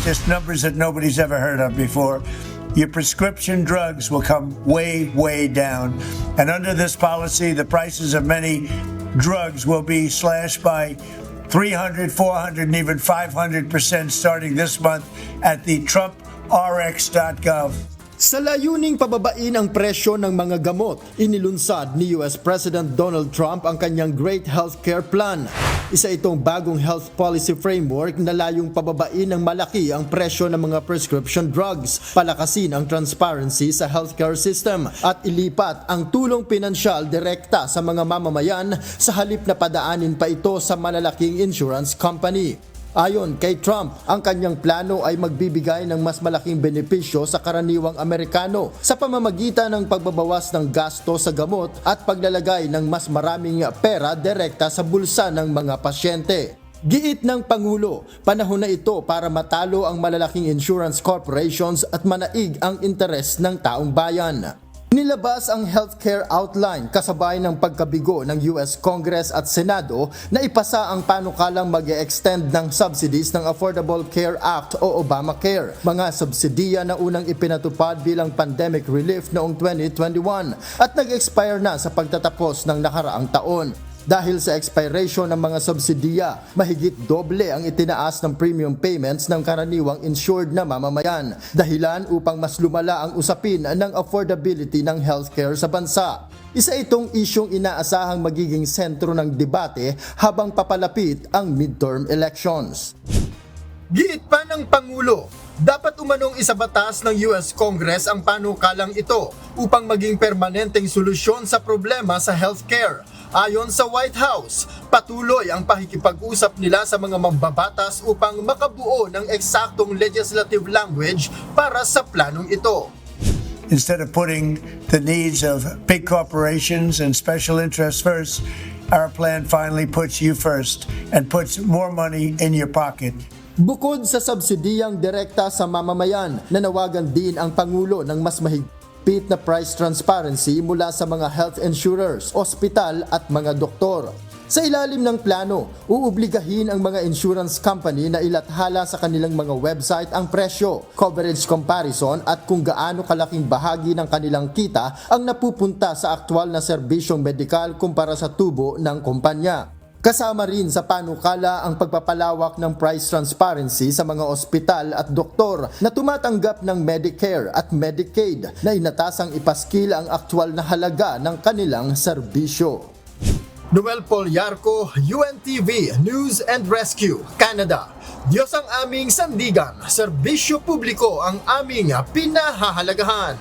just numbers that nobody's ever heard of before. Your prescription drugs will come way, way down. And under this policy, the prices of many drugs will be slashed by 300, 400, and even 500% starting this month at the TrumpRx.gov. Sa layuning pababain ang presyo ng mga gamot, inilunsad ni US President Donald Trump ang kanyang Great Healthcare Plan. Isa itong bagong health policy framework na layong pababain ng malaki ang presyo ng mga prescription drugs, palakasin ang transparency sa healthcare system at ilipat ang tulong pinansyal direkta sa mga mamamayan sa halip na padaanin pa ito sa malalaking insurance company. Ayon kay Trump, ang kanyang plano ay magbibigay ng mas malaking benepisyo sa karaniwang Amerikano sa pamamagitan ng pagbabawas ng gasto sa gamot at paglalagay ng mas maraming pera direkta sa bulsa ng mga pasyente. Giit ng Pangulo, panahon na ito para matalo ang malalaking insurance corporations at manaig ang interes ng taong bayan. Nilabas ang healthcare outline kasabay ng pagkabigo ng US Congress at Senado na ipasa ang panukalang mag-e-extend ng subsidies ng Affordable Care Act o Obamacare, mga subsidiya na unang ipinatupad bilang pandemic relief noong 2021 at nag-expire na sa pagtatapos ng nakaraang taon. Dahil sa expiration ng mga subsidiya, mahigit doble ang itinaas ng premium payments ng karaniwang insured na mamamayan, dahilan upang mas lumala ang usapin ng affordability ng healthcare sa bansa. Isa itong isyong inaasahang magiging sentro ng debate habang papalapit ang midterm elections. Giit pa ng Pangulo, dapat umanong isabatas ng US Congress ang panukalang ito upang maging permanenteng solusyon sa problema sa healthcare. Ayon sa White House, patuloy ang pakikipag-usap nila sa mga mambabatas upang makabuo ng eksaktong legislative language para sa planong ito. Instead of putting the needs of big corporations and special interests first, our plan finally puts you first and puts more money in your pocket. Bukod sa subsidiyang direkta sa mamamayan, nanawagan din ang Pangulo ng mas mahigpit na price transparency mula sa mga health insurers, ospital at mga doktor. Sa ilalim ng plano, uubligahin ang mga insurance company na ilathala sa kanilang mga website ang presyo, coverage comparison at kung gaano kalaking bahagi ng kanilang kita ang napupunta sa aktwal na serbisyong medikal kumpara sa tubo ng kumpanya. Kasama rin sa panukala ang pagpapalawak ng price transparency sa mga ospital at doktor na tumatanggap ng Medicare at Medicaid na inatasang ipaskil ang aktwal na halaga ng kanilang serbisyo. Noel Polyarco, UNTV News and Rescue, Canada. Diyos ang aming sandigan, serbisyo publiko ang aming pinahahalagahan.